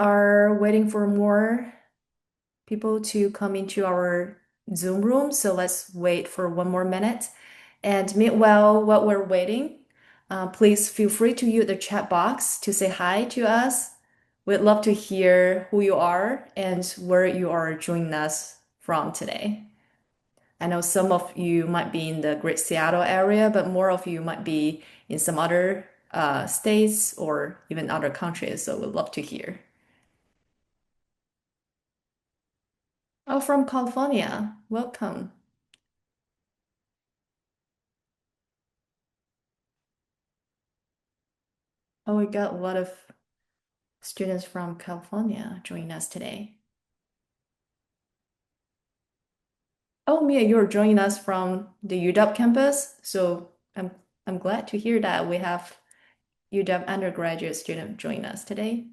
are waiting for more people to come into our Zoom room, so let's wait for 1 more minute. And meanwhile, while we're waiting, please feel free to use the chat box to say hi to us. We'd love to hear who you are and where you are joining us from today. I know some of you might be in the Great Seattle area, but more of you might be in some other states or even other countries, so we'd love to hear. Oh, from California. Welcome. Oh, we got a lot of students from California joining us today. Oh, Mia, you're joining us from the UW campus, so I'm glad to hear that we have UW undergraduate student joining us today.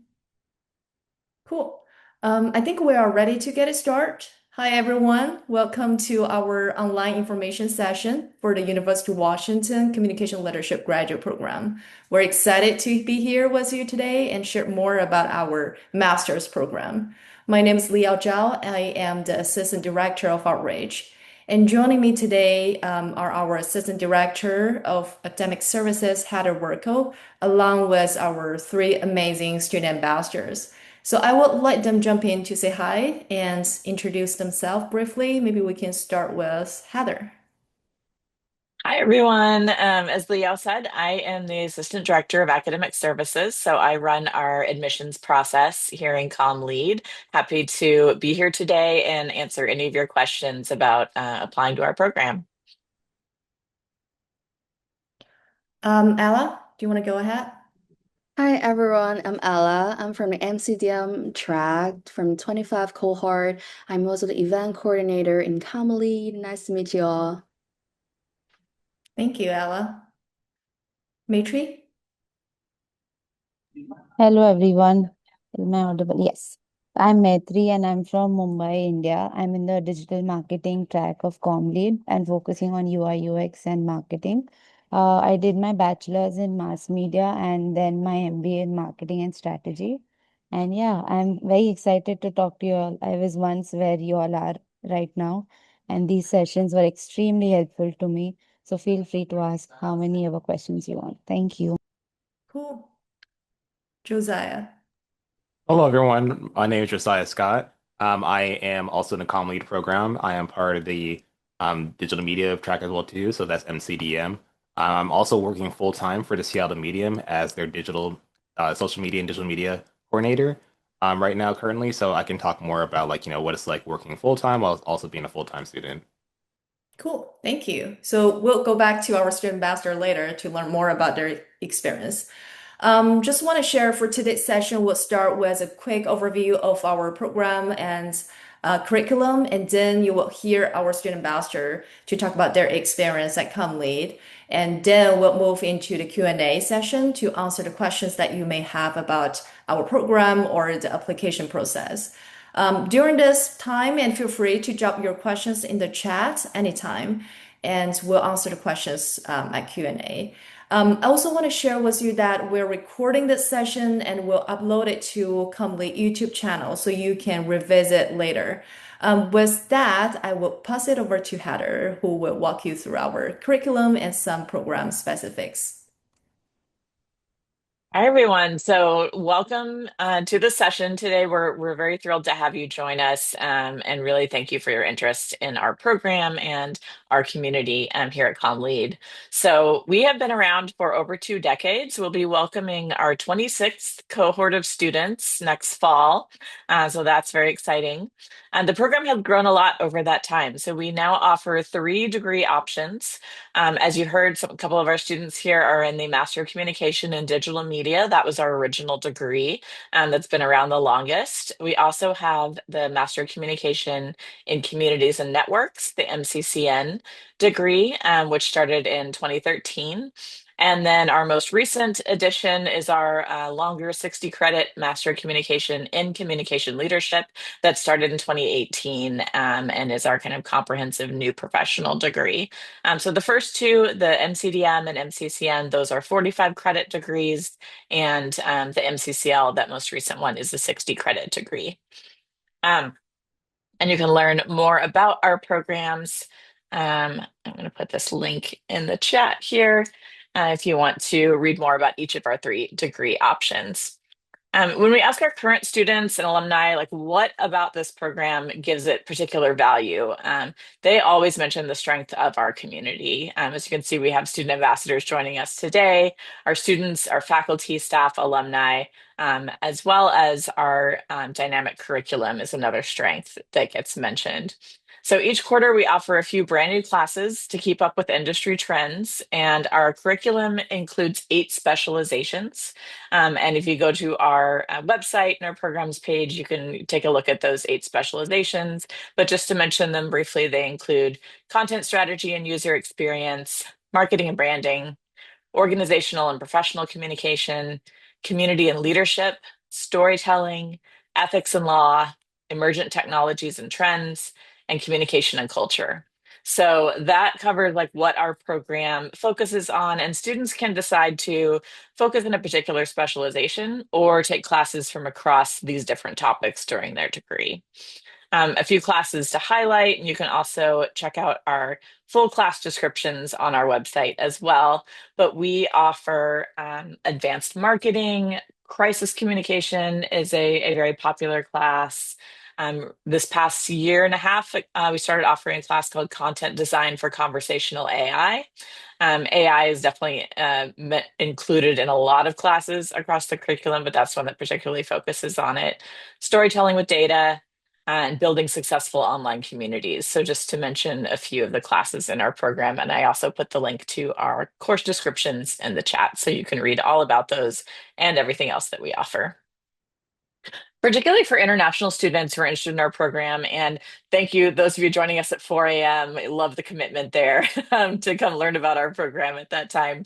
Cool. I think we are ready to get it started. Hi, everyone. Welcome to our online information session for the University of Washington Communication Leadership Graduate Program. We're excited to be here with you today and share more about our master's program. My name is Liao Zhao. I am the Assistant Director of Outreach. And joining me today are our Assistant Director of Academic Services, Heather Werkel, along with our three amazing student ambassadors. So I would let them jump in to say hi and introduce themselves briefly. Maybe we can start with Heather. Hi, everyone. As Liao said, I am the Assistant Director of Academic Services, so I run our admissions process here in ComLead. Happy to be here today and answer any of your questions about applying to our program. Ella, do you want to go ahead? Hi everyone, I'm Ella. I'm from the MCDM track from 25 cohort. I'm also the event coordinator in Kamali. Nice to meet you all. Thank you, Ella. Maitri? Hello everyone. Am I audible? Yes. I'm Maitri and I'm from Mumbai, India. I'm in the digital marketing track of ComLead and focusing on UI, UX and marketing. I did my bachelor's in mass media and then my MBA in marketing and strategy. And yeah, I'm very excited to talk to you all. I was once where you all are right now, and these sessions were extremely helpful to me. So feel free to ask how many ever questions you want. Thank you. Cool. Josiah. Hello, everyone. My name is Josiah Scott. I am also in the Com Lead program. I am part of the digital media track as well too, so that's MCDM. I'm also working full time for the Seattle Medium as their digital social media and digital media coordinator right now currently. So I can talk more about what it's like working full time while also being a full time student. Cool. Thank you. So we'll go back to our student ambassador later to learn more about their experience. Just want to share for today's session, we'll start with a quick overview of our program and curriculum, and then you will hear our student ambassador to talk about their experience at ComLead. And then we'll move into the Q&A session to answer the questions that you may have about our program or the application process. During this time, and feel free to drop your questions in the chat anytime, and we'll answer the questions at Q&A. I also want to share with you that we're recording this session and we'll upload it to Comely YouTube channel so you can revisit later. With that, I will pass it over to Heather, who will walk you through our curriculum and some program specifics. Hi, everyone. So welcome to the session today. We're very thrilled to have you join us and really thank you for your interest in our program and our community here at ComLead. So we have been around for over 2 decades. We'll be welcoming our 26th cohort of students next fall. So that's very exciting. And the program has grown a lot over that time. So we now offer 3 degree options. As you heard, a couple of our students here are in the Master of Communication and Digital Media. That was our original degree that's been around the longest. We also have the Master of Communication in Communities and Networks, the MCCN degree, which started in 2013. And then our most recent addition is our longer 60 credit Master of Communication in Communication Leadership that started in 2018 and is our kind of comprehensive new professional degree. So the first two, the MCDM and MCCN, those are 45 credit degrees, and the MCCL, that most recent one, is the 60 credit degree. And you can learn more about our programs. I'm going to put this link in the chat here if you want to read more about each of our three degree options. When we ask our current students and alumni, like what about this program gives it particular value, they always mention the strength of our community. As you can see, we have student ambassadors joining us today, our students, our faculty, staff, alumni, as well as our dynamic curriculum is another strength that gets mentioned. So each quarter we offer a few brand new classes to keep up with industry trends, and our curriculum includes 8 specializations. And if you go to our website and our programs page, you can take a look at those 8 specializations. But just to mention them briefly, they include content strategy and user experience, marketing and branding, organizational and professional communication, community and leadership, storytelling, ethics and law, emergent technologies and trends, and communication and culture. So that covers like what our program focuses on, and students can decide to focus in a particular specialization or take classes from across these different topics during their degree. A few classes to highlight, and you can also check out our full class descriptions on our website as well. But we offer advanced marketing, crisis communication is a very popular class. This past year and a half, we started offering a class called Content Design for Conversational AI. AI is definitely included in a lot of classes across the curriculum, but that's one that particularly focuses on it. Storytelling with data, and building successful online communities. So just to mention a few of the classes in our program, and I also put the link to our course descriptions in the chat so you can read all about those and everything else that we offer. Particularly for international students who are interested in our program. And thank you, those of you joining us at 4 a.m. I love the commitment there to come learn about our program at that time.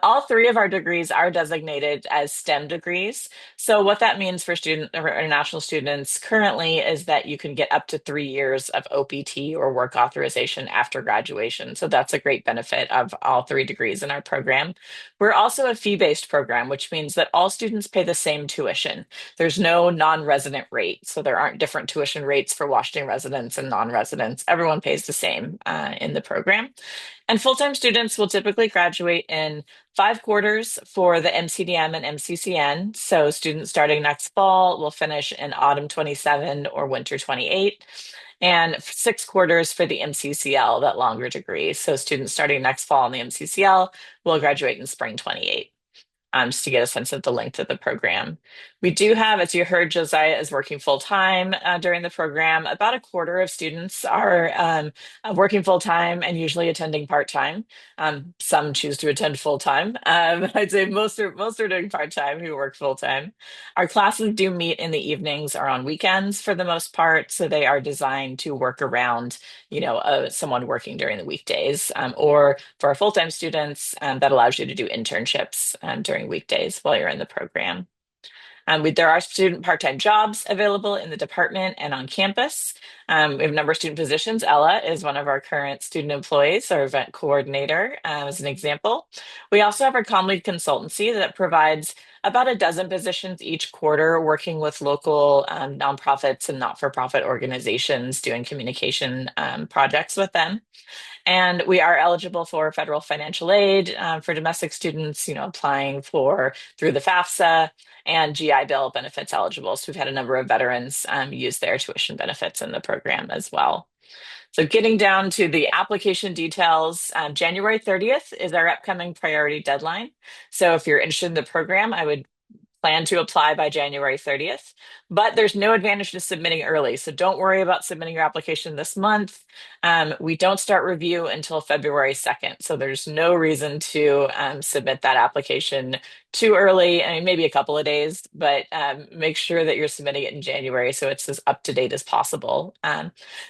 All 3 of our degrees are designated as STEM degrees. So what that means for student or international students currently is that you can get up to 3 years of OPT or work authorization after graduation. So that's a great benefit of all 3 degrees in our program. We're also a fee-based program, which means that all students pay the same tuition. There's no non-resident rate, so there aren't different tuition rates for Washington residents and non-residents. Everyone pays the same in the program. And full-time students will typically graduate in 5 quarters for the MCDM and MCCN. So students starting next fall will finish in autumn 27 or winter 28. And 6 quarters for the MCCL, that longer degree. So students starting next fall in the MCCL will graduate in spring 28. Just to get a sense of the length of the program. We do have, as you heard, Josiah is working full time during the program. About a quarter of students are working full time and usually attending part time. Some choose to attend full time. I'd say most are doing part time who work full time. Our classes do meet in the evenings or on weekends for the most part, so they are designed to work around, someone working during the weekdays, or for our full time students, that allows you to do internships during weekdays while you're in the program. There are student part-time jobs available in the department and on campus. We have a number of student positions. Ella is one of our current student employees, our event coordinator, as an example. We also have our CommLead consultancy that provides about a dozen positions each quarter, working with local nonprofits and not-for-profit organizations, doing communication projects with them. And we are eligible for federal financial aid for domestic students, applying through the FAFSA, and GI Bill benefits eligible. So we've had a number of veterans use their tuition benefits in the program as well. So getting down to the application details, January 30th is our upcoming priority deadline. So if you're interested in the program, I would plan to apply by January 30th, but there's no advantage to submitting early. So don't worry about submitting your application this month. We don't start review until February 2nd. So there's no reason to submit that application too early. I mean, maybe a couple of days, but make sure that you're submitting it in January so it's as up to date as possible.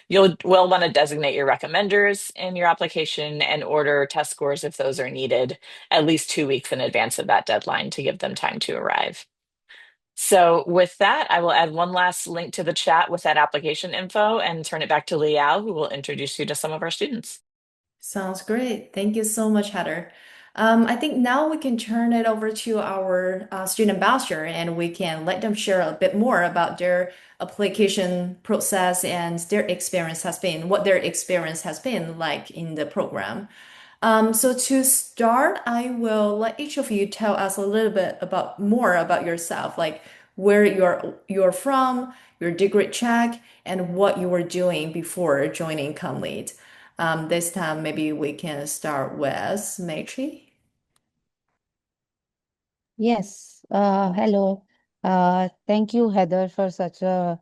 You'll will want to designate your recommenders in your application and order test scores if those are needed at least 2 weeks in advance of that deadline to give them time to arrive. So with that, I will add one last link to the chat with that application info and turn it back to Liao, who will introduce you to some of our students. Sounds great. Thank you so much, Heather. I think now we can turn it over to our student ambassador and we can let them share a bit more about their application process and what their experience has been like in the program. So to start, I will let each of you tell us a little bit about more about yourself, like where you're from, your degree track, and what you were doing before joining ComLead. This time, maybe we can start with Maitri. Yes. Hello. Thank you, Heather, for such a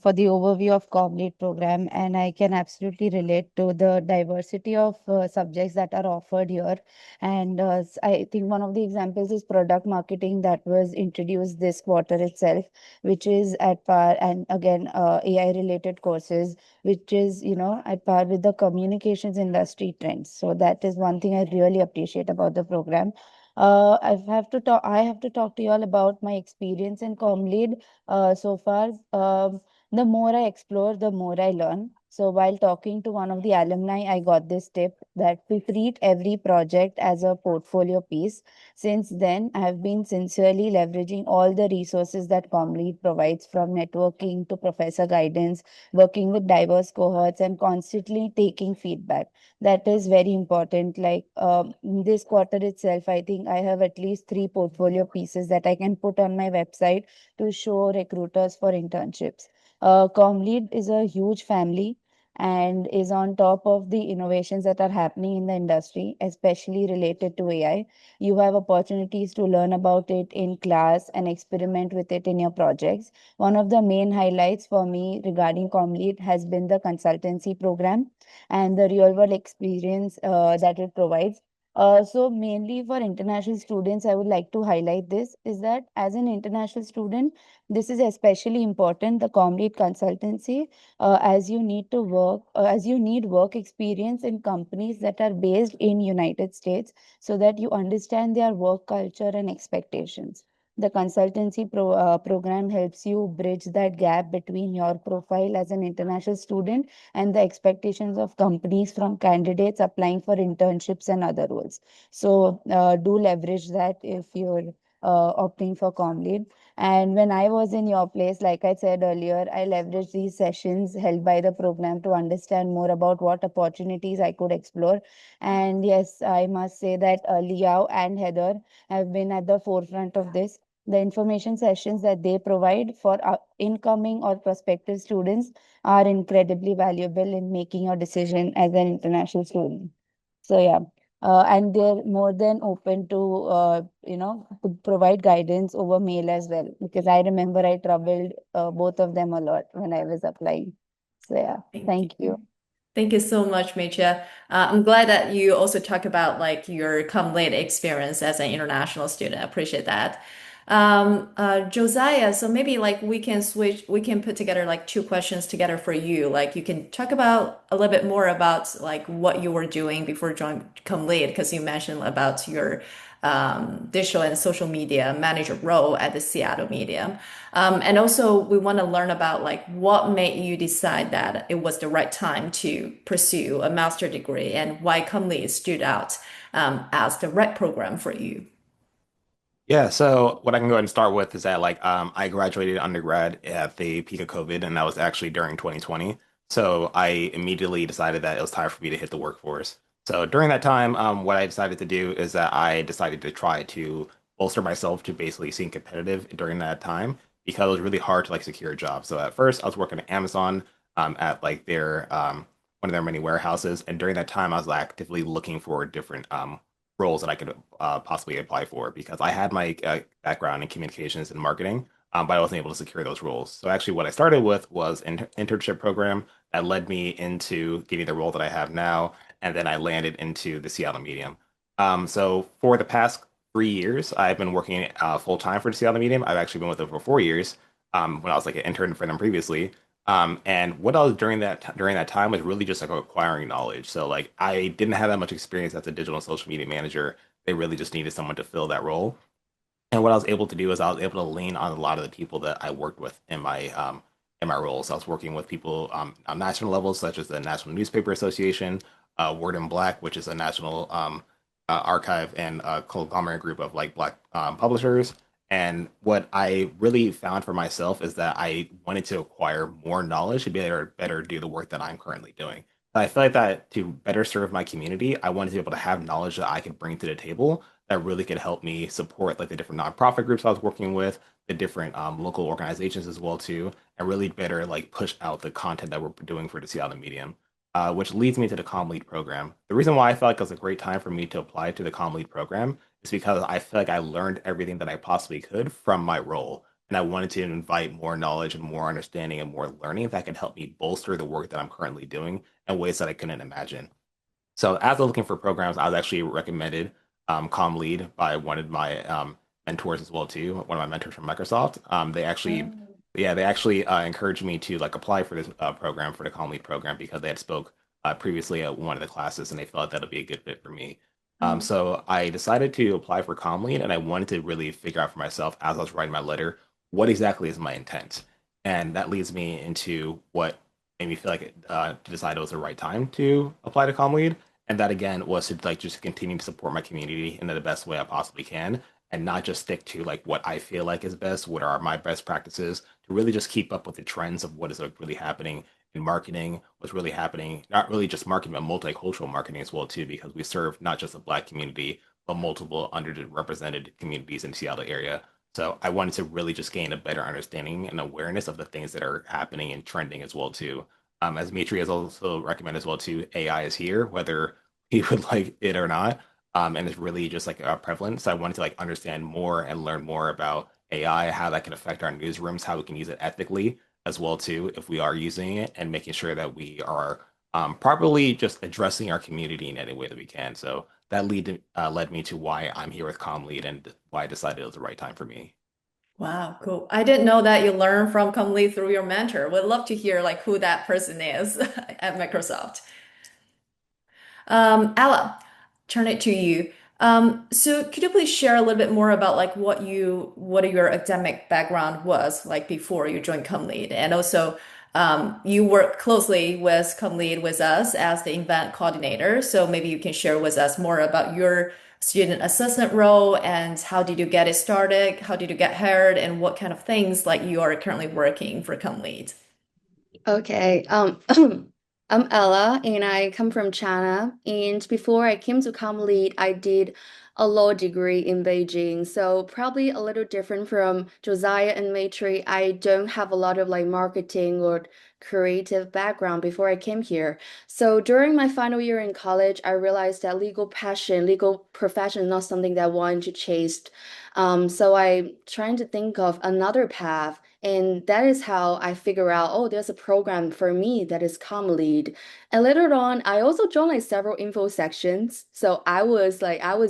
for the overview of ComLead program, and I can absolutely relate to the diversity of subjects that are offered here. And I think one of the examples is product marketing that was introduced this quarter itself, which is at par, and again, AI related courses, which is at par with the communications industry trends. So that is one thing I really appreciate about the program. I have to talk to you all about my experience in ComLead so far. The more I explore, the more I learn. So while talking to one of the alumni, I got this tip that to treat every project as a portfolio piece. Since then, I have been sincerely leveraging all the resources that ComLead provides, from networking to professor guidance, working with diverse cohorts, and constantly taking feedback. That is very important. Like this quarter itself, I think I have at least three portfolio pieces that I can put on my website to show recruiters for internships. Comlead is a huge family and is on top of the innovations that are happening in the industry, especially related to AI. You have opportunities to learn about it in class and experiment with it in your projects. One of the main highlights for me regarding Comlead has been the consultancy program and the real world experience that it provides. So mainly for international students, I would like to highlight this is that as an international student, this is especially important, the Comlead consultancy, as you need work experience in companies that are based in United States so that you understand their work culture and expectations. The consultancy program helps you bridge that gap between your profile as an international student and the expectations of companies from candidates applying for internships and other roles. So do leverage that if you're opting for ComLead. And when I was in your place, like I said earlier, I leveraged these sessions held by the program to understand more about what opportunities I could explore. And yes, I must say that Liao and Heather have been at the forefront of this. The information sessions that they provide for incoming or prospective students are incredibly valuable in making your decision as an international student. So yeah, and they're more than open to provide guidance over mail as well, because I remember I troubled both of them a lot when I was applying. So yeah, Thank thank you. you. Thank you so much, Mecha. I'm glad that you also talk about like your come late experience as an international student. I appreciate that. Josiah, so maybe like we can put together like two questions together for you. Like you can talk about a little bit more about like what you were doing before join come late, because you mentioned about your digital and social media manager role at the Seattle Medium. And also, we want to learn about like what made you decide that it was the right time to pursue a master degree and why Comly stood out as the right program for you. Yeah, so what I can go ahead and start with is that I graduated undergrad at the peak of COVID, and that was actually during 2020. So I immediately decided that it was time for me to hit the workforce. So during that time, what I decided to do is that I decided to try to bolster myself to basically seem competitive during that time because it was really hard to like secure a job. So at first, I was working at Amazon at like their one of their many warehouses, and during that time, I was actively looking for different roles that I could possibly apply for because I had my background in communications and marketing, but I wasn't able to secure those roles. So actually, what I started with was an internship program that led me into getting the role that I have now, and then I landed into the Seattle Medium. So for the past 3 years, I've been working full time for the Seattle Medium. I've actually been with them for 4 years when I was like an intern for them previously. And what I was during that time was really just like acquiring knowledge. So like I didn't have that much experience as a digital and social media manager. They really just needed someone to fill that role. And what I was able to do is I was able to lean on a lot of the people that I worked with in my roles. I was working with people on national levels, such as the National Newspaper Association, Word in Black, which is a national archive and conglomerate group of like Black publishers. And what I really found for myself is that I wanted to acquire more knowledge to be able to better do the work that I'm currently doing. I feel like that to better serve my community, I wanted to be able to have knowledge that I could bring to the table that really could help me support like the different nonprofit groups I was working with, the different local organizations as well too, and really better like push out the content that we're doing for the Seattle Medium. Which leads me to the Com Lead program. The reason why I felt like it was a great time for me to apply to the Com Lead program is because I feel like I learned everything that I possibly could from my role. And I wanted to invite more knowledge and more understanding and more learning that could help me bolster the work that I'm currently doing in ways that I couldn't imagine. So as I was looking for programs, I was actually recommended Com Lead by one of my mentors as well too. One of my mentors from Microsoft. They actually encouraged me to like apply for this program for the Com Lead program because they had spoke previously at one of the classes and they felt that'd be a good fit for me. Mm. So I decided to apply for Com Lead and I wanted to really figure out for myself as I was writing my letter what exactly is my intent, and that leads me into what made me feel like to decide it was the right time to apply to Com Lead, and that again was to like just continue to support my community in the best way I possibly can, and not just stick to like what I feel like is best, what are my best practices, to really just keep up with the trends of what is like really happening in marketing, what's really happening, not really just marketing, but multicultural marketing as well too, because we serve not just the Black community, but multiple underrepresented communities in the Seattle area. So I wanted to really just gain a better understanding and awareness of the things that are happening and trending as well too. As Mitri has also recommended as well too, AI is here, whether he would like it or not. And it's really just like prevalent. So I wanted to like understand more and learn more about AI, how that can affect our newsrooms, how we can use it ethically as well too, if we are using it, and making sure that we are properly just addressing our community in any way that we can. So that led me to why I'm here with ComLead and why I decided it was the right time for me. Wow, cool. I didn't know that you learned from Comly through your mentor. Would love to hear like who that person is at Microsoft. Ella, turn it to you. So could you please share a little bit more about like what your academic background was like before you joined ComLead? And also, you work closely with ComLead with us as the event coordinator. So maybe you can share with us more about your student assistant role and how did you get it started? How did you get hired? And what kind of things like you are currently working for ComLead? Okay, I'm Ella and I come from China. And before I came to ComLead, I did a law degree in Beijing. So probably a little different from Josiah and Maitri. I don't have a lot of like marketing or creative background before I came here. So during my final year in college, I realized that legal profession is not something that I wanted to chase. So I trying to think of another path. And that is how I figure out, oh, there's a program for me that is ComLead. And later on, I also joined like several info sections. So I was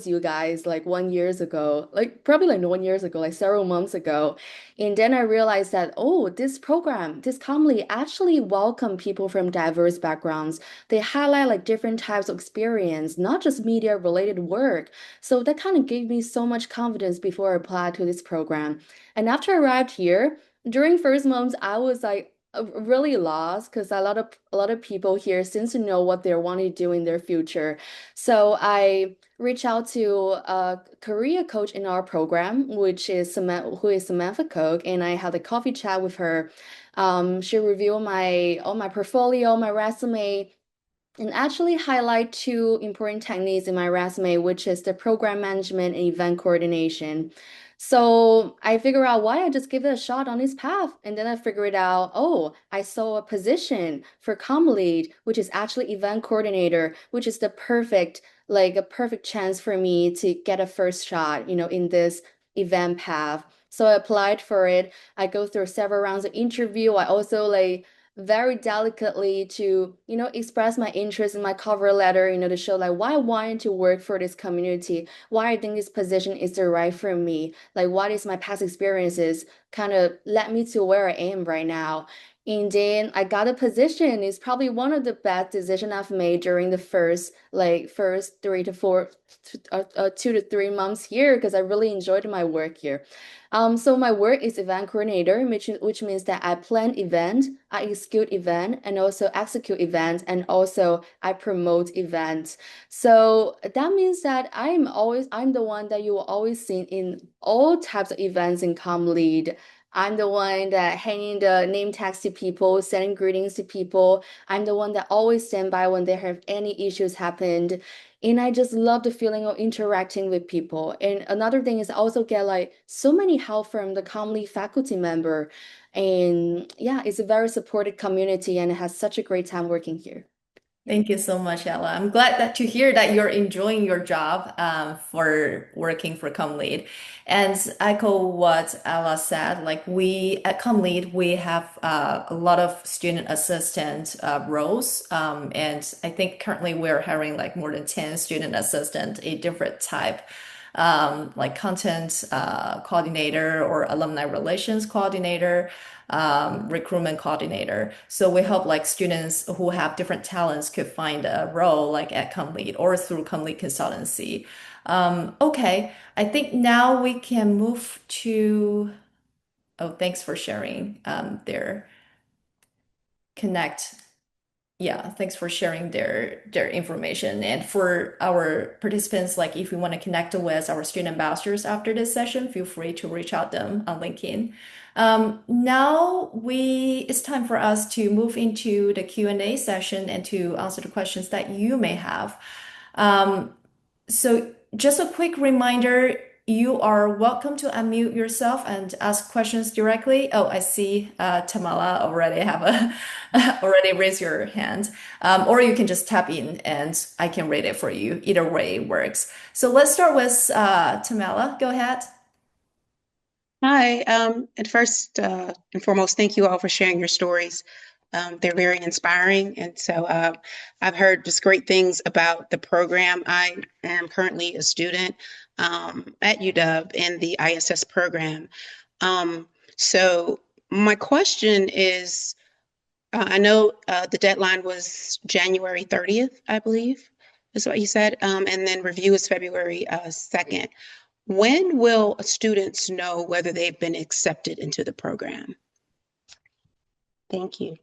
you guys like 1 years ago, like probably like no 1 years ago, like several months ago. And then I realized that, oh, this program, this ComLead actually welcome people from diverse backgrounds. They highlight like different types of experience, not just media related work. So that kind of gave me so much confidence before I applied to this program. And after I arrived here, during first months, I was like really lost because a lot of people here seems to know what they want to do in their future. So I reached out to a career coach in our program, who is Samantha Cook, and I had a coffee chat with her. She reviewed my all my portfolio, my resume, and actually highlight two important techniques in my resume, which is the program management and event coordination. So I figure out why I just give it a shot on this path. And then I figure it out, oh, I saw a position for comm lead, which is actually event coordinator, which is the perfect, like a perfect chance for me to get a first shot, in this event path. So I applied for it. I go through several rounds of interview. I also like very delicately to, express my interest in my cover letter, to show like why I wanted to work for this community, why I think this position is the right for me, like what is my past experiences kind of led me to where I am right now. And then I got a position. It's probably one of the best decisions I've made during the first 2 to 3 months here because I really enjoyed my work here. So my work is event coordinator, which means that I plan event, I execute event, and also execute events, and also I promote events. So that means that I'm the one that you will always see in all types of events in ComLead. I'm the one that hanging the name tags to people, sending greetings to people. I'm the one that always stand by when there have any issues happened. And I just love the feeling of interacting with people. And another thing is I also get like so many help from the ComLead faculty member. And yeah, it's a very supported community and it has such a great time working here. Thank you so much, Ella. I'm glad that to hear that you're enjoying your job for working for ComLead. And echo what Ella said, like we at ComLead, we have a lot of student assistant roles. And I think currently we're hiring like more than 10 student assistant, a different type, like content coordinator or alumni relations coordinator, recruitment coordinator. So we help like students who have different talents could find a role like at ComLead or through ComLead consultancy. Okay, I think now we can move to, oh, thanks for sharing their connect. Yeah, thanks for sharing their information. And for our participants, like if you want to connect with our student ambassadors after this session, feel free to reach out them on LinkedIn. Now it's time for us to move into the Q&A session and to answer the questions that you may have. Um, so just a quick reminder, you are welcome to unmute yourself and ask questions directly. Oh, I see Tamala already have a already raise your hand. Or you can just tap in and I can read it for you. Either way works. So let's start with Tamala. Go ahead. Hi. And first and foremost, thank you all for sharing your stories. They're very inspiring. And so I've heard just great things about the program. I am currently a student at UW in the ISS program. So my question is, I know the deadline was January 30th, I believe, is what you said. And then review is February 2nd. When will students know whether they've been accepted into the program? Thank you.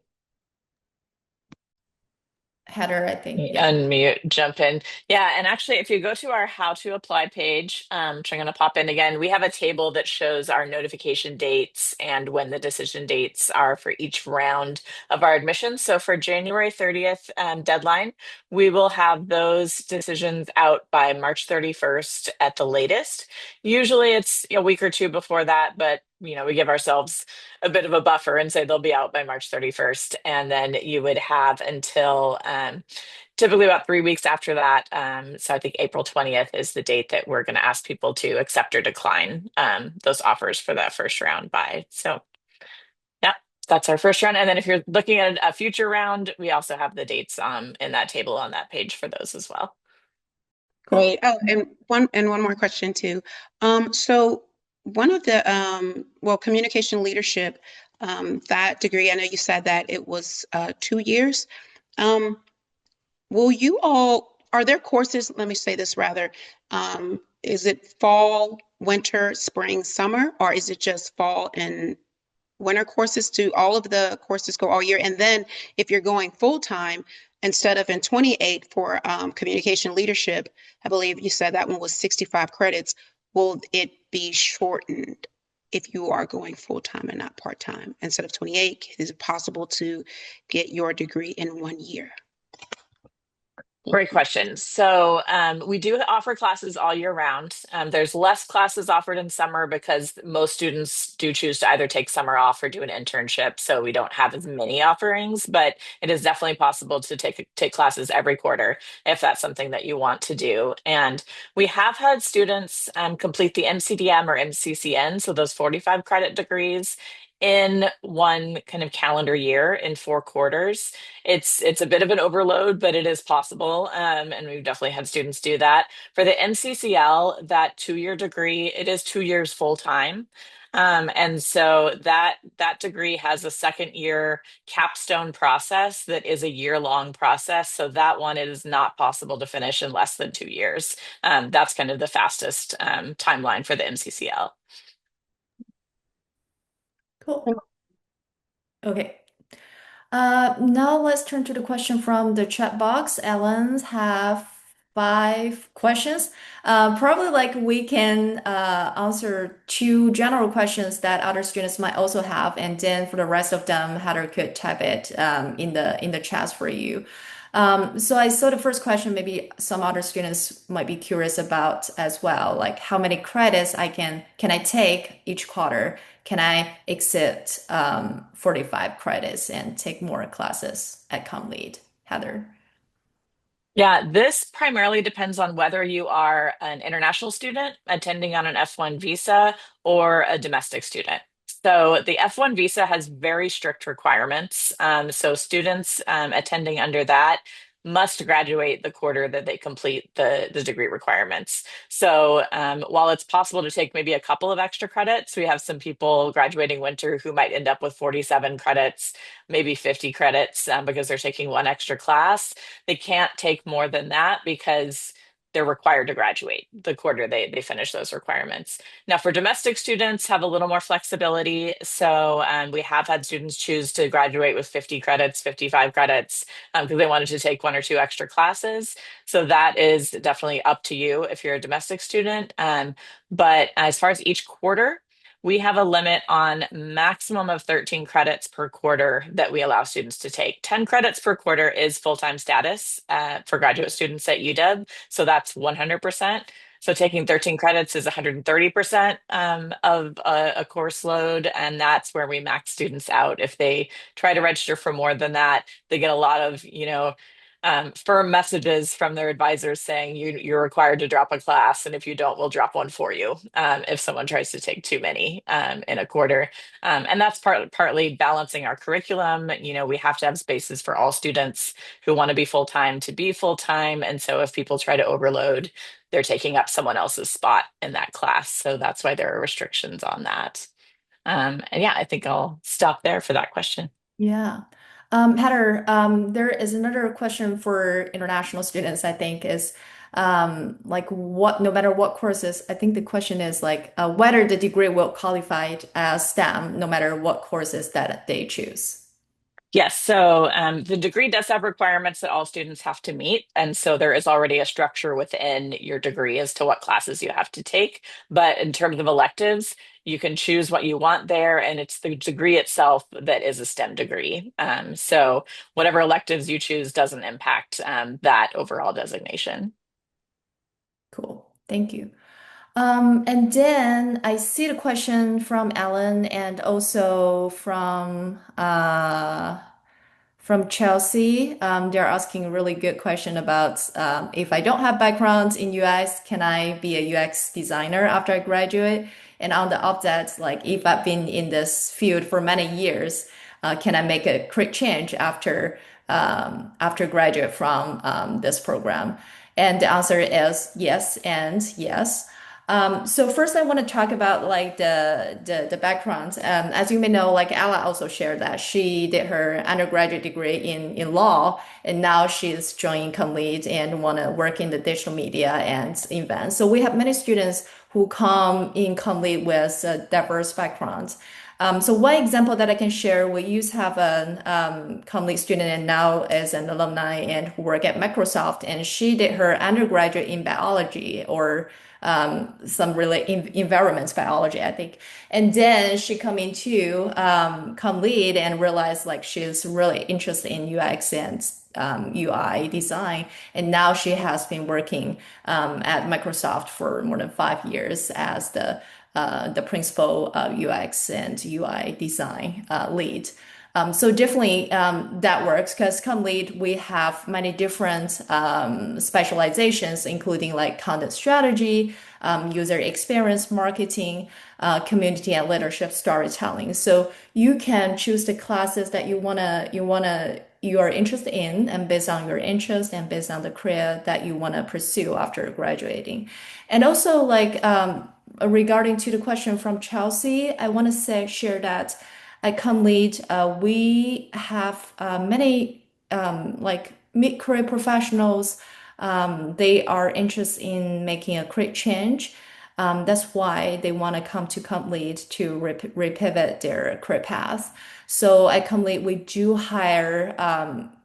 Heather, I think. Yeah. Unmute, jump in. Yeah, and actually, if you go to our how to apply page, which I'm going to pop in again, we have a table that shows our notification dates and when the decision dates are for each round of our admissions. So for January 30th deadline, we will have those decisions out by March 31st at the latest. Usually it's a week or two before that, but we give ourselves a bit of a buffer and say they'll be out by March 31st. And then you would have until typically about 3 weeks after that. So I think April 20th is the date that we're going to ask people to accept or decline those offers for that first round by. So yeah, that's our first round. And then if you're looking at a future round, we also have the dates in that table on that page for those as well. Great. Oh, and one more question too. So one of the communication leadership, that degree, I know you said that it was 2 years. Are there courses, let me say this rather, is it fall, winter, spring, summer, or is it just fall and winter courses? Do all of the courses go all year? And then if you're going full time, instead of in 28 for communication leadership, I believe you said that one was 65 credits. Will it be shortened if you are going full time and not part time? Instead of 28, is it possible to get your degree in 1 year? Great question. So we do offer classes all year round. There's less classes offered in summer because most students do choose to either take summer off or do an internship. So we don't have as many offerings, but it is definitely possible to take classes every quarter if that's something that you want to do. And we have had students complete the MCDM or MCCN, so those 45 credit degrees in one kind of calendar year in 4 quarters. It's a bit of an overload, but it is possible. And we've definitely had students do that. For the NCCL, that 2 year degree, it is 2 years full time. And so that degree has a second year capstone process that is a year-long process. So that one it is not possible to finish in less than 2 years. That's kind of the fastest timeline for the MCCL. Cool. Okay. Now let's turn to the question from the chat box. Ellen's have 5 questions. Probably like we can answer 2 general questions that other students might also have, and then for the rest of them, Heather could type it in the chats for you. So I saw the first question, maybe some other students might be curious about as well, like how many credits can I take each quarter? Can I exit 45 credits and take more classes at ComLead? Heather. Yeah, this primarily depends on whether you are an international student attending on an F1 visa or a domestic student. So the F1 visa has very strict requirements. So students attending under that must graduate the quarter that they complete the degree requirements. So while it's possible to take maybe a couple of extra credits, we have some people graduating winter who might end up with 47 credits, maybe 50 credits because they're taking one extra class. They can't take more than that because they're required to graduate the quarter they finish those requirements. Now, for domestic students, have a little more flexibility. So we have had students choose to graduate with 50 credits, 55 credits, because they wanted to take 1 or 2 extra classes. So that is definitely up to you if you're a domestic student. But as far as each quarter, we have a limit on maximum of 13 credits per quarter that we allow students to take. 10 credits per quarter is full-time status for graduate students at UW. So that's 100%. So taking 13 credits is 130% of a course load. And that's where we max students out. If they try to register for more than that, they get a lot of, firm messages from their advisors saying you're required to drop a class, and if you don't, we'll drop one for you if someone tries to take too many in a quarter. And that's partly balancing our curriculum. We have to have spaces for all students who want to be full-time to be full-time. And so if people try to overload, they're taking up someone else's spot in that class. So that's why there are restrictions on that. And yeah, I think I'll stop there for that question. Yeah. Heather, there is another question for international students, I think, is like no matter what courses, I think the question is like whether the degree will qualify as STEM, no matter what courses that they choose. Yes, so the degree does have requirements that all students have to meet. And so there is already a structure within your degree as to what classes you have to take. But in terms of electives, you can choose what you want there, and it's the degree itself that is a STEM degree. So whatever electives you choose doesn't impact that overall designation. Cool. Thank you. And then I see the question from Ellen and also from Chelsea. They're asking a really good question about if I don't have background in UX, can I be a UX designer after I graduate? And on the upside, like if I've been in this field for many years, can I make a quick change after graduate from this program? And the answer is yes and yes. So first I want to talk about like the background. As you may know, like Ella also shared that she did her undergraduate degree in law, and now she's joining ComLead and want to work in the digital media and events. So we have many students who come in ComLead with a diverse background. So one example that I can share, we used to have a Comley student and now is an alumni and who work at Microsoft, and she did her undergraduate in biology or some really environments biology, I think. And then she come into Comlead and realized like she's really interested in UX and UI design. And now she has been working at Microsoft for more than 5 years as the principal UX and UI design lead. So definitely that works because come lead, we have many different specializations, including like content strategy, user experience marketing, community and leadership storytelling. So you can choose the classes that you are interested in, and based on your interest and based on the career that you want to pursue after graduating. And also like regarding to the question from Chelsea, I want to say share that at ComLead, we have many like mid-career professionals. They are interested in making a great change. That's why they want to come to ComLead to repivot their career path. So at ComLead, we do hire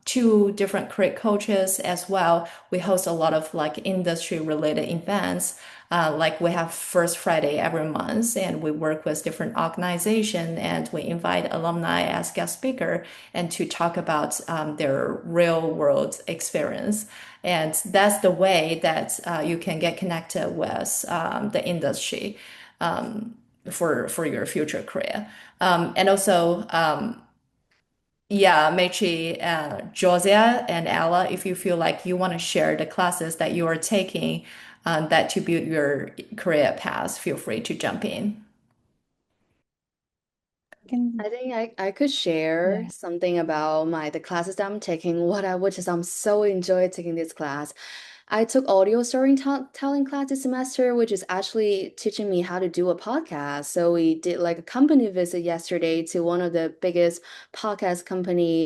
two different career coaches as well. We host a lot of like industry related events. Like we have First Friday every month, and we work with different organizations, and we invite alumni as guest speaker and to talk about their real world experience. And that's the way that you can get connected with the industry for your future career. And also, yeah, Mechi, Josiah, and Ella, if you feel like you want to share the classes that you are taking that to build your career path, feel free to jump in. I Can, think I could share yeah. something about the classes that I'm taking. Which is I'm so enjoy taking this class. I took audio storytelling class this semester, which is actually teaching me how to do a podcast. So we did like a company visit yesterday to one of the biggest podcast company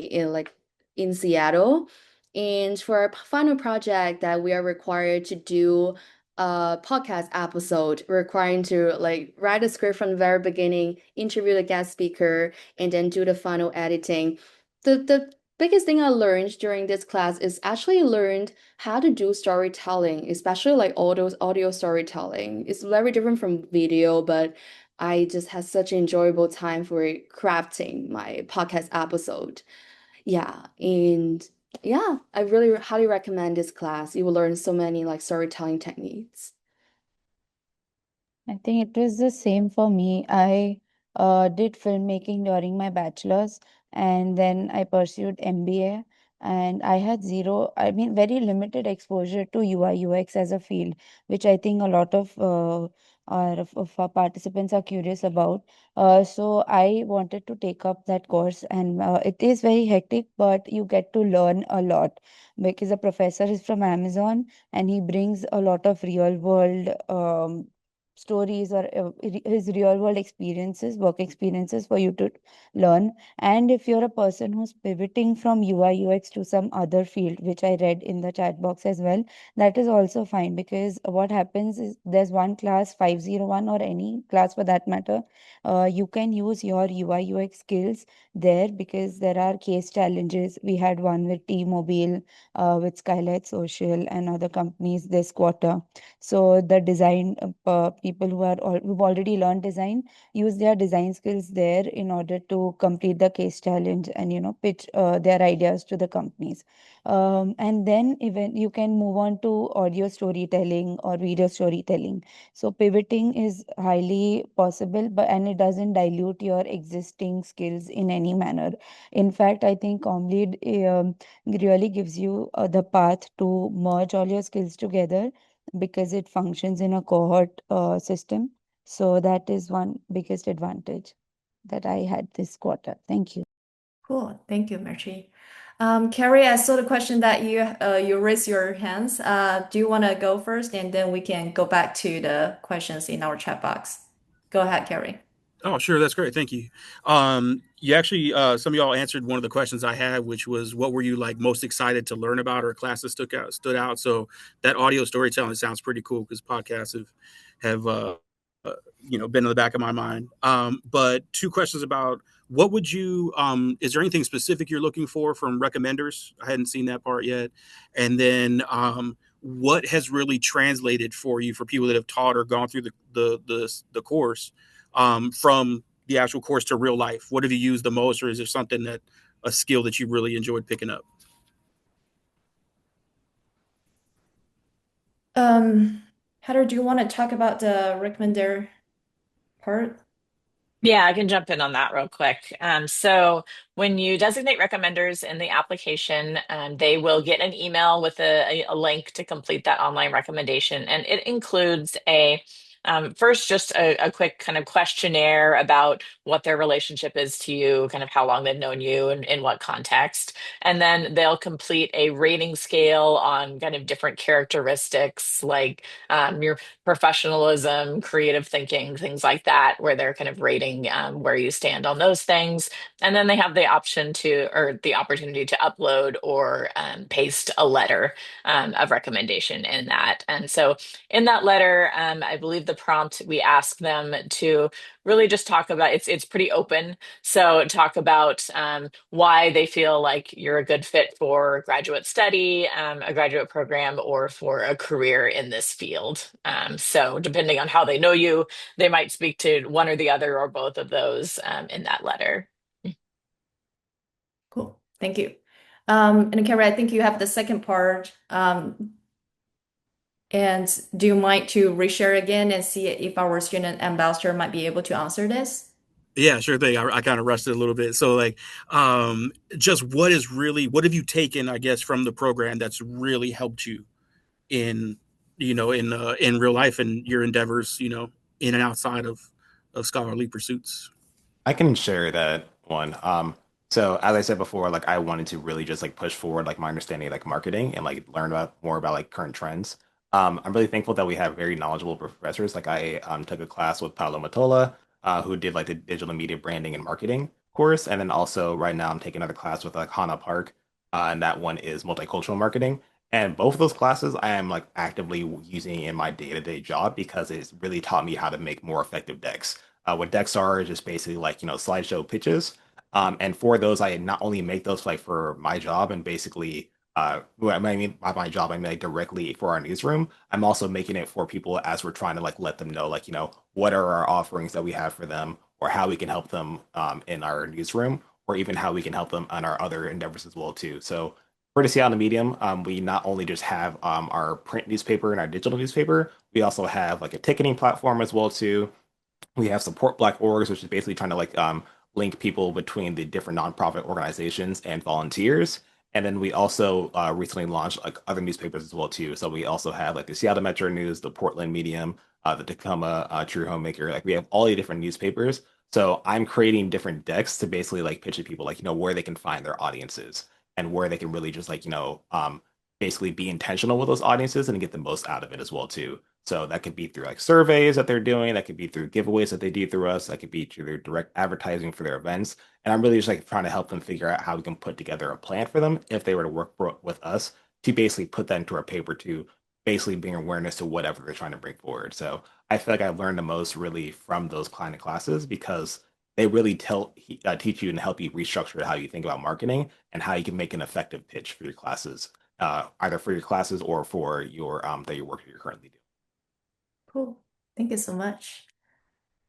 in Seattle. And for our final project that we are required to do a podcast episode, requiring to like write a script from the very beginning, interview the guest speaker, and then do the final editing. The biggest thing I learned during this class is actually learned how to do storytelling, especially like audio storytelling. It's very different from video, but I just had such an enjoyable time for crafting my podcast episode. Yeah, and yeah, I really highly recommend this class. You will learn so many like storytelling techniques. I think it was the same for me. I did filmmaking during my bachelor's, and then I pursued MBA. And I had zero, I mean, very limited exposure to UI UX as a field, which I think a lot of of our participants are curious about. So I wanted to take up that course, and it is very hectic, but you get to learn a lot because the professor is from Amazon, and he brings a lot of real world stories or his real world experiences, work experiences for you to learn. And if you're a person who's pivoting from UI UX to some other field, which I read in the chat box as well, that is also fine, because what happens is there's one class 501 or any class for that matter. You can use your UI UX skills there, because there are case challenges. We had one with T-Mobile, with Skylight Social and other companies this quarter. So the design people who've already learned design use their design skills there in order to complete the case challenge and pitch their ideas to the companies. And then even you can move on to audio storytelling or video storytelling. So pivoting is highly possible, but and it doesn't dilute your existing skills in any manner. In fact, I think Omlead really gives you the path to merge all your skills together, because it functions in a cohort system. So that is one biggest advantage that I had this quarter. Thank you. Cool. Thank you, Merchi. Carrie, I saw the question that you raised your hands. Do you want to go first, and then we can go back to the questions in our chat box? Go ahead, Carrie. Oh, sure. That's great. Thank you. You actually, some of y'all answered one of the questions I had, which was, what were you like most excited to learn about, or a class that stood out? So that audio storytelling sounds pretty cool, because podcasts have been in the back of my mind. But two questions about what would you, is there anything specific you're looking for from recommenders? I hadn't seen that part yet. And then what has really translated for you for people that have taught or gone through the course from the actual course to real life? What have you used the most, or is there something that a skill that you really enjoyed picking up? Heather, do you want to talk about the recommender part? Yeah, I can jump in on that real quick. So when you designate recommenders in the application, they will get an email with a link to complete that online recommendation. And it includes first, just a quick kind of questionnaire about what their relationship is to you, kind of how long they've known you and in what context. And then they'll complete a rating scale on kind of different characteristics like your professionalism, creative thinking, things like that, where they're kind of rating where you stand on those things. And then they have the option to, or the opportunity to upload or paste a letter of recommendation in that. And so in that letter, I believe the prompt we ask them to really just talk about it's pretty open. So talk about why they feel like you're a good fit for graduate study, a graduate program, or for a career in this field. So depending on how they know you, they might speak to one or the other or both of those in that letter. Cool. Thank you. And Carrie, I think you have the second part. And do you mind to reshare again and see if our student ambassador might be able to answer this? Yeah, sure thing. I kind of rushed it a little bit. So like, just what have you taken, I guess, from the program that's really helped you in, in real life and your endeavors, in and outside of scholarly pursuits? I can share that one. So as I said before, like I wanted to really just like push forward like my understanding of like marketing and like learn about more about like current trends. I'm really thankful that we have very knowledgeable professors. Like I took a class with Paolo Matola, who did like the digital media branding and marketing course, and then also right now I'm taking another class with like Hannah Park, and that one is multicultural marketing. And both of those classes I am like actively using in my day-to-day job because it's really taught me how to make more effective decks. What decks are is just basically like, slideshow pitches. And for those, I not only make those like for my job and basically, what I mean by my job, I mean like directly for our newsroom. I'm also making it for people as we're trying to like let them know, like, what are our offerings that we have for them or how we can help them in our newsroom or even how we can help them on our other endeavors as well, too. So for the Seattle Medium, we not only just have our print newspaper and our digital newspaper, we also have like a ticketing platform as well, too. We have support Black orgs, which is basically trying to like link people between the different nonprofit organizations and volunteers. And then we also recently launched like other newspapers as well too. So we also have like the Seattle Metro News, the Portland Medium, the Tacoma True Homemaker. Like we have all the different newspapers. So I'm creating different decks to basically like pitch to people like where they can find their audiences and where they can really just like basically be intentional with those audiences and get the most out of it as well too. So that could be through like surveys that they're doing, that could be through giveaways that they do through us, that could be through their direct advertising for their events. And I'm really just like trying to help them figure out how we can put together a plan for them if they were to with us to basically put that into our paper to basically bring awareness to whatever they're trying to bring forward. So I feel like I've learned the most really from those kind of classes because they really teach you and help you restructure how you think about marketing and how you can make an effective pitch for your classes, either for your classes or for your the work that you're currently doing. Cool. Thank you so much.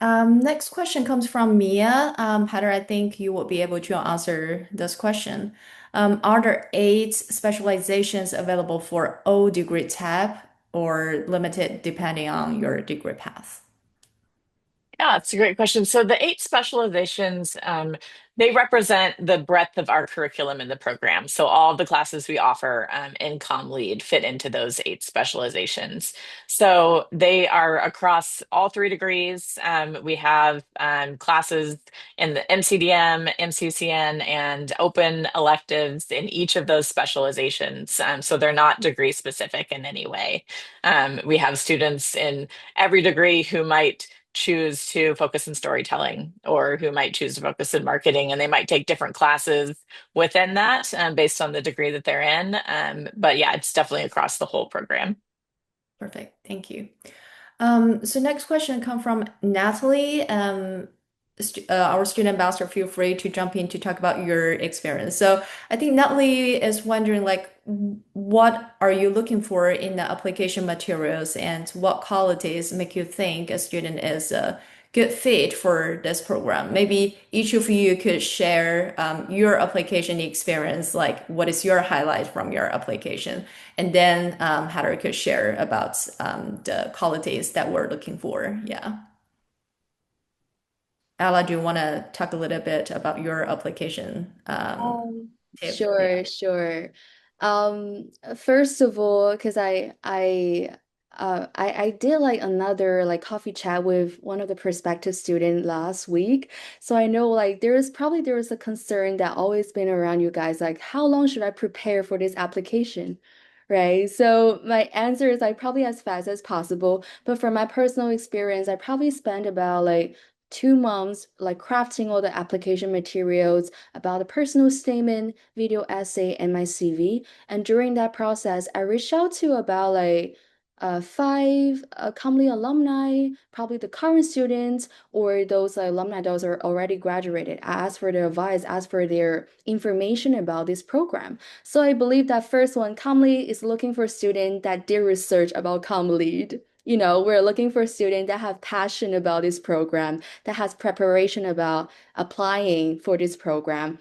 Next question comes from Mia. Heather, I think you will be able to answer this question. Are there eight specializations available for all degree tab or limited depending on your degree path? Yeah, it's a great question. So the eight specializations, they represent the breadth of our curriculum in the program. So all of the classes we offer in ComLead fit into those eight specializations. So they are across all three degrees. We have classes in the MCDM, MCCN, and open electives in each of those specializations. So they're not degree specific in any way. We have students in every degree who might choose to focus in storytelling or who might choose to focus in marketing, and they might take different classes within that based on the degree that they're in. But yeah, it's definitely across the whole program. Perfect. Thank you. So next question come from Natalie. Our student ambassador, feel free to jump in to talk about your experience. So I think Natalie is wondering like, what are you looking for in the application materials and what qualities make you think a student is a good fit for this program? Maybe each of you could share your application experience, like what is your highlight from your application? And then Heather could share about the qualities that we're looking for. Yeah. Ella, do you want to talk a little bit about your application tip? Yeah. Sure, sure. First of all, because I did like another like coffee chat with one of the prospective student last week. So I know like there is a concern that always been around you guys, like how long should I prepare for this application? Right. So my answer is like probably as fast as possible. But from my personal experience, I probably spent about like 2 months like crafting all the application materials about a personal statement, video essay, and my CV. And during that process, I reached out to about like five Comly alumni, probably the current students or those alumni those are already graduated. I asked for their advice, asked for their information about this program. So I believe that first one, Comly is looking for a student that did research about ComLead. You know, we're looking for a student that have passion about this program, that has preparation about applying for this program.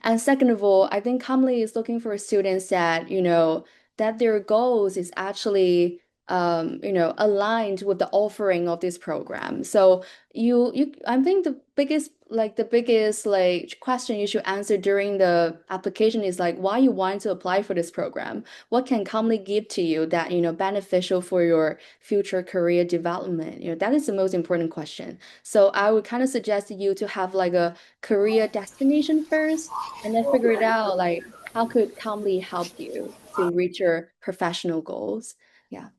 And second of all, I think Comly is looking for students that, that their goals is actually, aligned with the offering of this program. So I think the biggest question you should answer during the application is like why you want to apply for this program. What can Comly give to you that, beneficial for your future career development? That is the most important question. So I would kind of suggest you to have like a career destination first and then figure it out like how could Calmly help you to reach your professional goals. Yeah.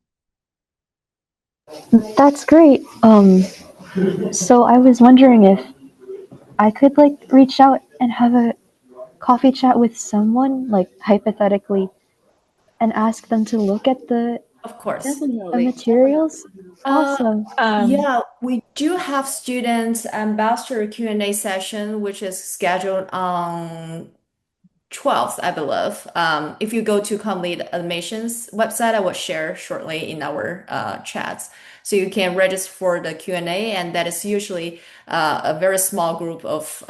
That's great. So I was wondering if I could like reach out and have a coffee chat with someone, like hypothetically, and ask them to look at Of course. the Definitely, definitely. materials. Uh, Awesome. Um, yeah, we do have students ambassador Q&A session, which is scheduled on 12th, I believe. If you go to Complete Admissions website, I will share shortly in our chats. So you can register for the Q&A, and that is usually a very small group of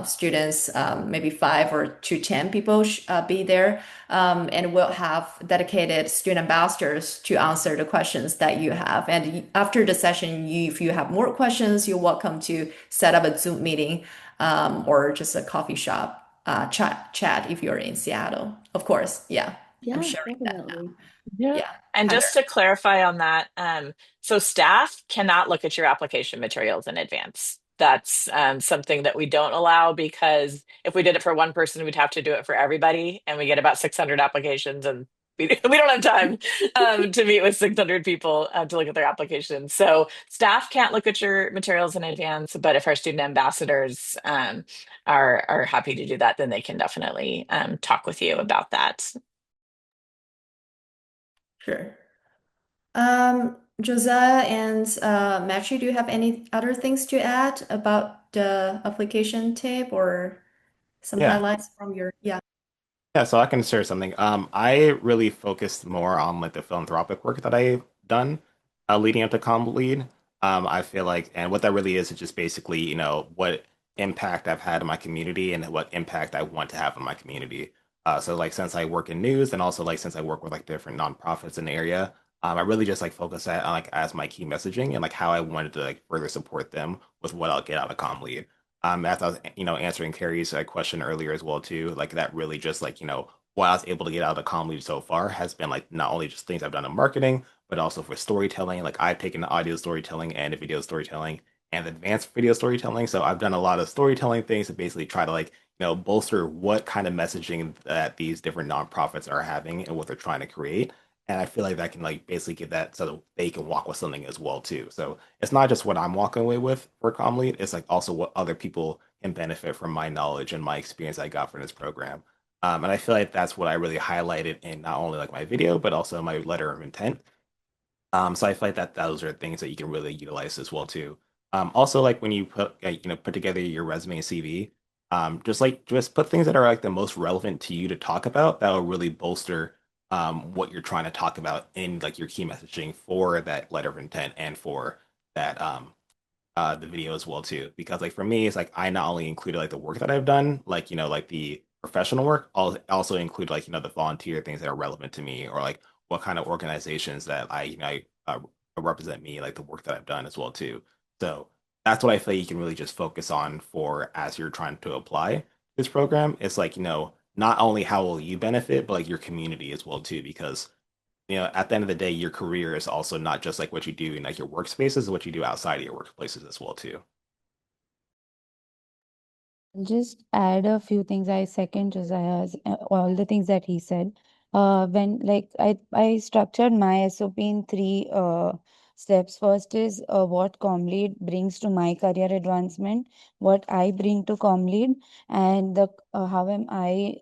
students, maybe 5 or to 10 people be there. And we'll have dedicated student ambassadors to answer the questions that you have. And after the session, if you have more questions, you're welcome to set up a Zoom meeting or just a coffee shop chat if you're in Seattle. Of course, yeah, I'm Yeah, sharing that now. definitely. yeah. Yeah, And Heather. just to clarify on that, so staff cannot look at your application materials in advance. That's something that we don't allow because if we did it for one person, we'd have to do it for everybody, and we get about 600 applications, and we don't have time to meet with 600 people to look at their applications. So staff can't look at your materials in advance, but if our student ambassadors are happy to do that, then they can definitely talk with you about that. Sure. Josiah and Matthew, do you have any other things to add about the application tip or some Yeah. highlights from your, yeah, Yeah, so I can share something. I really focused more on like the philanthropic work that I've done leading up to Comp Lead. I feel like, and what that really is just basically, what impact I've had in my community and what impact I want to have in my community. So like since I work in news and also like since I work with like different nonprofits in the area, I really just like focus on like as my key messaging and like how I wanted to like further support them with what I'll get out of Comp Lead. As I was, answering Carrie's question earlier as well too, like that really just like, what I was able to get out of comedy so far has been like not only just things I've done in marketing, but also for storytelling. Like I've taken the audio storytelling and the video storytelling and advanced video storytelling. So I've done a lot of storytelling things to basically try to like, bolster what kind of messaging that these different nonprofits are having and what they're trying to create. And I feel like that can like basically give that so that they can walk with something as well too. So it's not just what I'm walking away with for Comlead, it's like also what other people can benefit from my knowledge and my experience I got from this program. And I feel like that's what I really highlighted in not only like my video, but also my letter of intent. So I feel like that those are things that you can really utilize as well too. Also, like when you put together your resume and CV, just put things that are like the most relevant to you to talk about. That will really bolster what you're trying to talk about in like your key messaging for that letter of intent and for that the video as well too. Because like for me, it's like I not only included like the work that I've done, like like the professional work, I'll also include like the volunteer things that are relevant to me, or like what kind of organizations that represent me, like the work that I've done as well too. So that's what I feel you can really just focus on for as you're trying to apply this program. It's like not only how will you benefit, but like your community as well too, because at the end of the day, your career is also not just like what you do in like your workspaces, what you do outside of your workplaces as well too. I'll just add a few things. I second Josiah's all the things that he said. When like I structured my SOP in three steps. First is what ComLead brings to my career advancement, what I bring to ComLead, and the how am I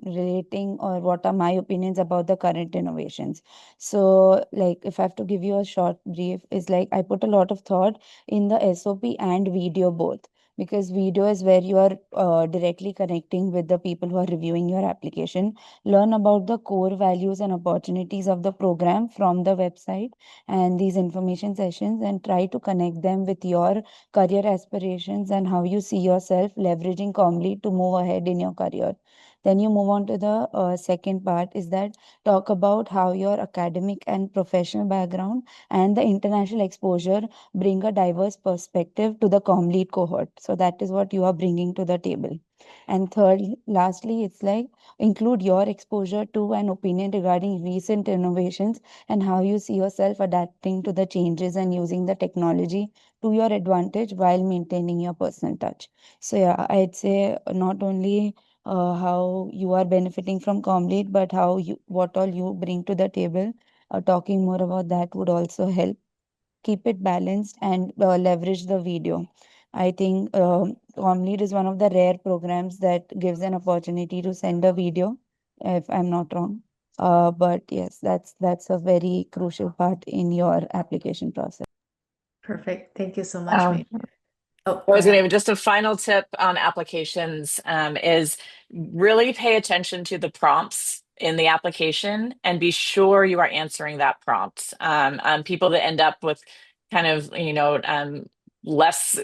relating, or what are my opinions about the current innovations. So like if I have to give you a short brief, is like I put a lot of thought in the SOP and video both, because video is where you are directly connecting with the people who are reviewing your application. Learn about the core values and opportunities of the program from the website and these information sessions, and try to connect them with your career aspirations and how you see yourself leveraging Comly to move ahead in your career. Then you move on to the second part, is that talk about how your academic and professional background and the international exposure bring a diverse perspective to the ComLead cohort. So that is what you are bringing to the table. And third, lastly, it's like include your exposure to an opinion regarding recent innovations and how you see yourself adapting to the changes and using the technology to your advantage while maintaining your personal touch. So yeah, I'd say not only how you are benefiting from ComLead, but how you what all you bring to the table. Talking more about that would also help keep it balanced and leverage the video. I think Comlead is one of the rare programs that gives an opportunity to send a video, if I'm not wrong. But yes, that's a very crucial part in your application process. Perfect. Thank you so much, Um, Mate. Oh, I go was going ahead. to just a final tip on applications is really pay attention to the prompts in the application and be sure you are answering that prompt. People that end up with kind of, less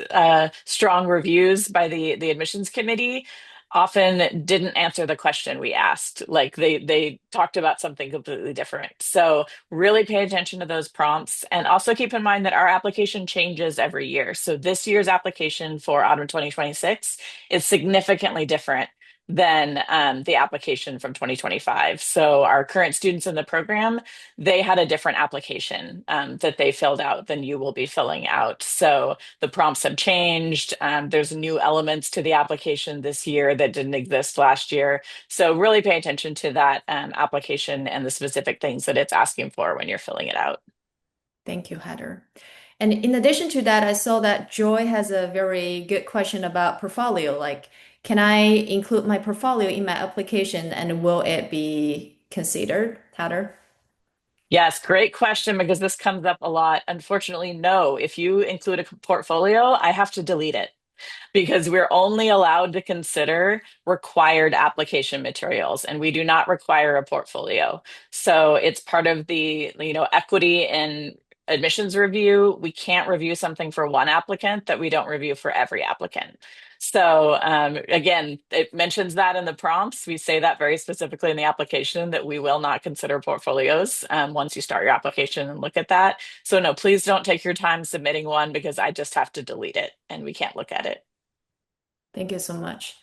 strong reviews by the admissions committee often didn't answer the question we asked. Like they talked about something completely different. So really pay attention to those prompts, and also keep in mind that our application changes every year. So this year's application for autumn 2026 is significantly different than the application from 2025. So our current students in the program, they had a different application that they filled out than you will be filling out. So the prompts have changed. There's new elements to the application this year that didn't exist last year. So really pay attention to that application and the specific things that it's asking for when you're filling it out. Thank you, Heather. And in addition to that, I saw that Joy has a very good question about portfolio. Like, can I include my portfolio in my application and will it be considered, Heather? Yes, great question because this comes up a lot. Unfortunately, no. If you include a portfolio, I have to delete it because we're only allowed to consider required application materials and we do not require a portfolio. So it's part of the, equity and admissions review. We can't review something for one applicant that we don't review for every applicant. So again, it mentions that in the prompts. We say that very specifically in the application that we will not consider portfolios once you start your application and look at that. So no, please don't take your time submitting one because I just have to delete it and we can't look at it. Thank you so much.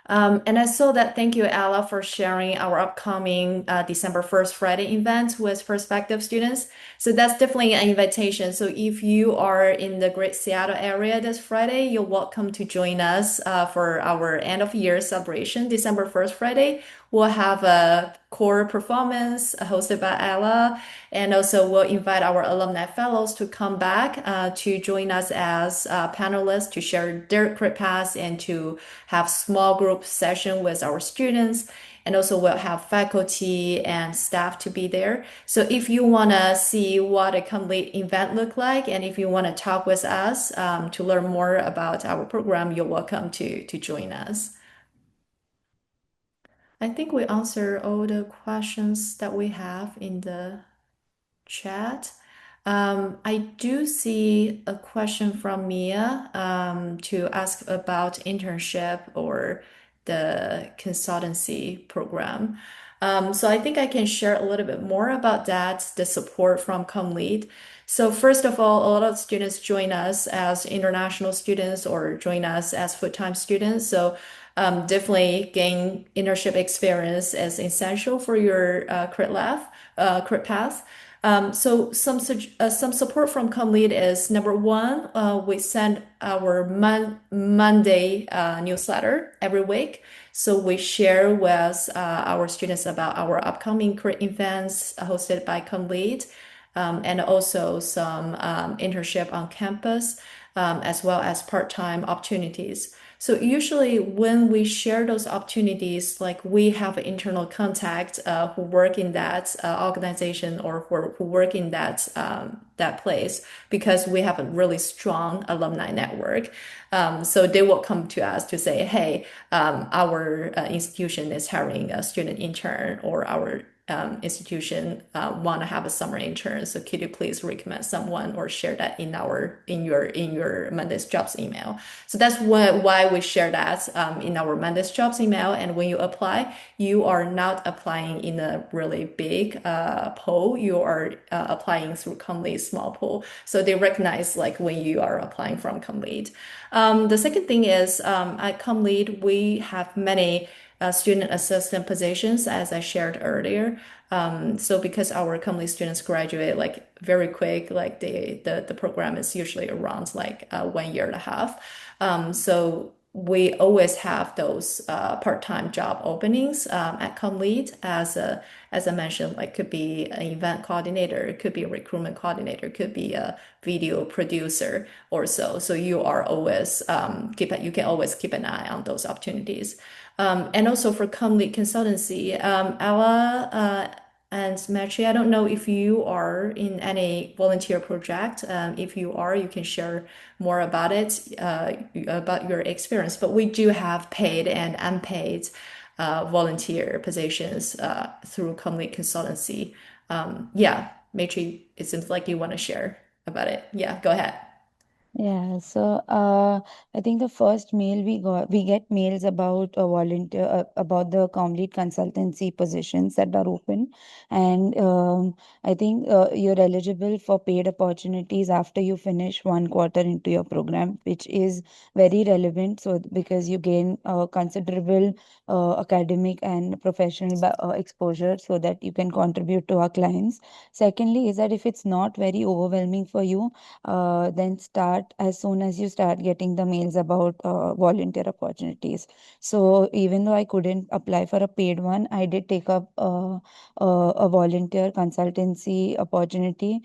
And I saw that thank you, Ella, for sharing our upcoming December 1st Friday event with prospective students. So that's definitely an invitation. So if you are in the Great Seattle area this Friday, you're welcome to join us for our end of year celebration, December 1st Friday. we'll have a core performance hosted by Ella, and also we'll invite our alumni fellows to come back to join us as panelists to share their career paths and to have small group session with our students. And also we'll have faculty and staff to be there. So if you want to see what a complete event look like, and if you want to talk with us to learn more about our program, you're welcome to join us. I think we answered all the questions that we have in the chat. I do see a question from Mia to ask about internship or the consultancy program. So I think I can share a little bit more about that, the support from ComLead. So first of all, a lot of students join us as international students or join us as full-time students. So definitely gain internship experience is essential for your career path. So some support from ComLead is number one, we send our Monday newsletter every week. So we share with our students about our upcoming career events hosted by ComLead, and also some internship on campus, as well as part-time opportunities. So usually when we share those opportunities, like we have an internal contact who work in that organization or who work in that place because we have a really strong alumni network. So they will come to us to say, hey, our institution is hiring a student intern, or our institution want to have a summer intern. So could you please recommend someone or share that in your Monday's jobs email? So that's why we share that in our Monday's jobs email. And when you apply, you are not applying in a really big pool. You are applying through ComLead's small pool. So they recognize like when you are applying from ComLead. The second thing is at ComLead, we have many student assistant positions, as I shared earlier. So because our company students graduate like very quick, like the program is usually around like 1 year and a half. So we always have those part-time job openings at ComLead as I mentioned, like could be an event coordinator, it could be a recruitment coordinator, could be a video producer or so. So you are always you can always keep an eye on those opportunities. And also for ComLead consultancy, Ella and Matri, I don't know if you are in any volunteer project. If you are, you can share more about it, about your experience. But we do have paid and unpaid volunteer positions through ComLead consultancy. Yeah, Matri, it seems like you want to share about it. Yeah, go ahead. Yeah, so I think the first mail we get mails about a volunteer about the complete consultancy positions that are open, and I think you're eligible for paid opportunities after you finish 1 quarter into your program, which is very relevant. So because you gain considerable academic and professional exposure, so that you can contribute to our clients. Secondly, is that if it's not very overwhelming for you, then start as soon as you start getting the mails about volunteer opportunities. So even though I couldn't apply for a paid one, I did take up a volunteer consultancy opportunity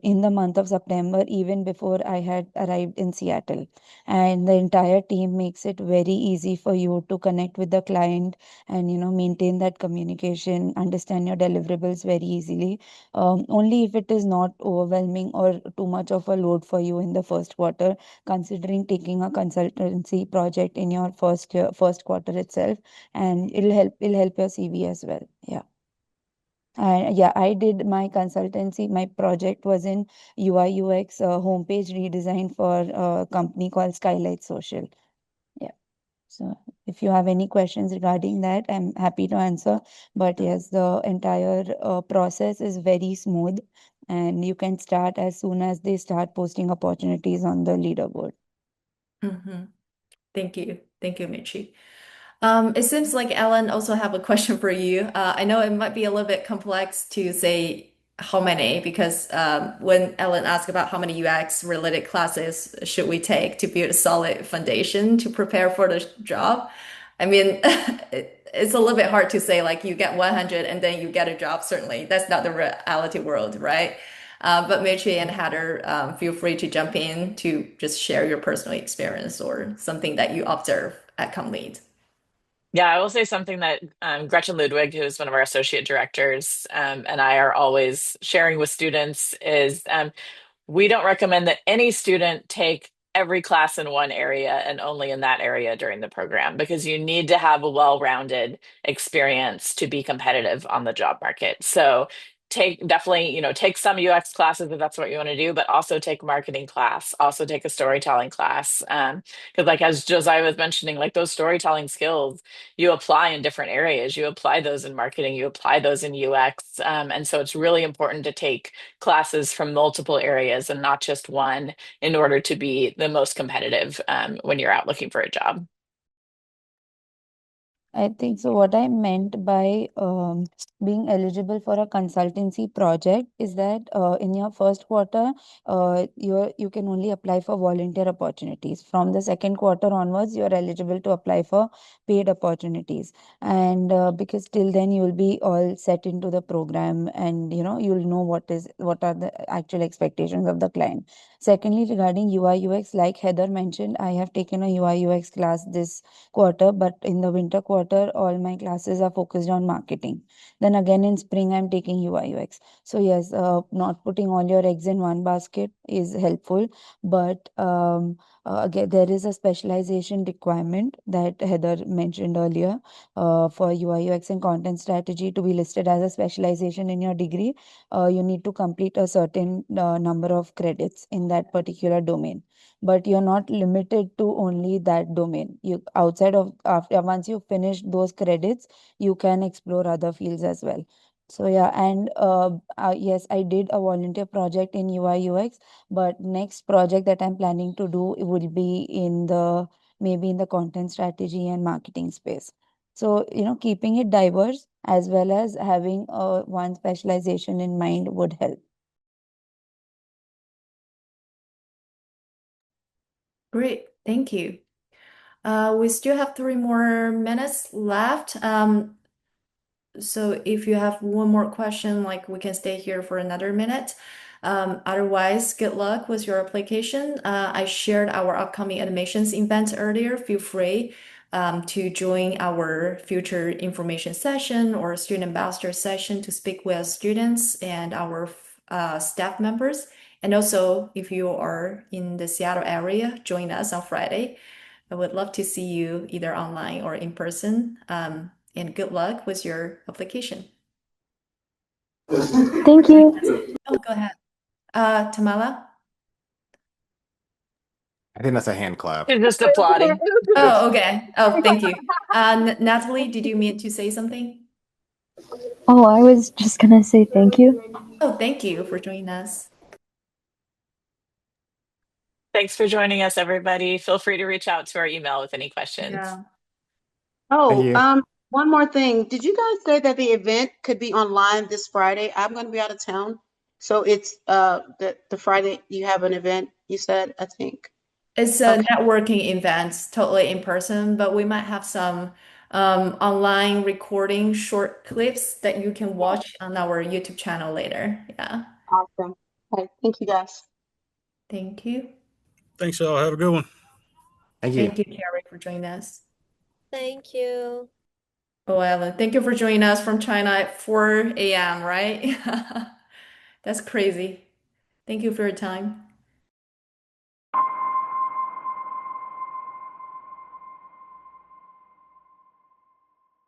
in the month of September, even before I had arrived in Seattle. And the entire team makes it very easy for you to connect with the client and maintain that communication, understand your deliverables very easily. Only if it is not overwhelming or too much of a load for you in the first quarter, considering taking a consultancy project in your first quarter itself, and it'll help your CV as well. Yeah. And yeah, I did my consultancy. My project was in UI UX homepage redesign for a company called Skylight Social. Yeah. So if you have any questions regarding that, I'm happy to answer. But yes, the entire process is very smooth, and you can start as soon as they start posting opportunities on the leaderboard. Mhm. Thank you. Thank you, Michi. It seems like Ellen also have a question for you. I know it might be a little bit complex to say how many because when Ellen asked about how many UX related classes should we take to build a solid foundation to prepare for the job, I mean, it's a little bit hard to say like you get 100 and then you get a job. Certainly, that's not the reality world, right? But Mitchie and Heather, feel free to jump in to just share your personal experience or something that you observe at ComLead. Yeah, I will say something that Gretchen Ludwig, who is one of our associate directors, and I are always sharing with students is we don't recommend that any student take every class in one area and only in that area during the program because you need to have a well-rounded experience to be competitive on the job market. So take definitely, take some UX classes if that's what you want to do, but also take marketing class, also take a storytelling class. Because like as Josiah was mentioning, like those storytelling skills you apply in different areas. You apply those in marketing, you apply those in UX. And so it's really important to take classes from multiple areas and not just one in order to be the most competitive when you're out looking for a job. I think so. What I meant by being eligible for a consultancy project is that in your first quarter, you can only apply for volunteer opportunities. From the second quarter onwards, you are eligible to apply for paid opportunities. And because till then you will be all set into the program, and you'll know what are the actual expectations of the client. Secondly, regarding UI UX, like Heather mentioned, I have taken a UI UX class this quarter, but in the winter quarter, all my classes are focused on marketing. Then again in spring, I'm taking UI UX. So yes, not putting all your eggs in one basket is helpful, but again, there is a specialization requirement that Heather mentioned earlier for UI UX and content strategy to be listed as a specialization in your degree. You need to complete a certain number of credits in that particular domain, but you're not limited to only that domain. You outside of after once you finish those credits, you can explore other fields as well. So yeah, and yes, I did a volunteer project in UI UX, but next project that I'm planning to do will be in the maybe in the content strategy and marketing space. So keeping it diverse as well as having one specialization in mind would help. Great, thank you. We still have 3 more minutes left. So if you have one more question, like we can stay here for another minute. Otherwise, good luck with your application. I shared our upcoming admissions event earlier. Feel free to join our future information session or student ambassador session to speak with students and our staff members. And also, if you are in the Seattle area, join us on Friday. I would love to see you either online or in person. And good luck with your application. Thank you. Oh, go ahead. Tamala? I think that's a hand clap. You're just applauding. Oh, okay. Oh, thank you. Natalie, did you mean to say something? Oh, I was just gonna say thank you. Oh, thank you for joining us. Thanks for joining us, everybody. Feel free to reach out to our email with any questions. Yeah. Thank Oh, you. one more thing. Did you guys say that the event could be online this Friday? I'm going to be out of town. So it's the Friday you have an event, you said, I think. It's a Okay. networking event, totally in person, but we might have some online recording short clips that you can watch on our YouTube channel later. Yeah. Awesome. Okay. Thank you guys. Thank you. Thanks, y'all. Have a good one. Thank you. Thank you, Carrie, for joining us. Thank you. Oh, Ellen, thank you for joining us from China at 4 a.m., right? That's crazy. Thank you for your time.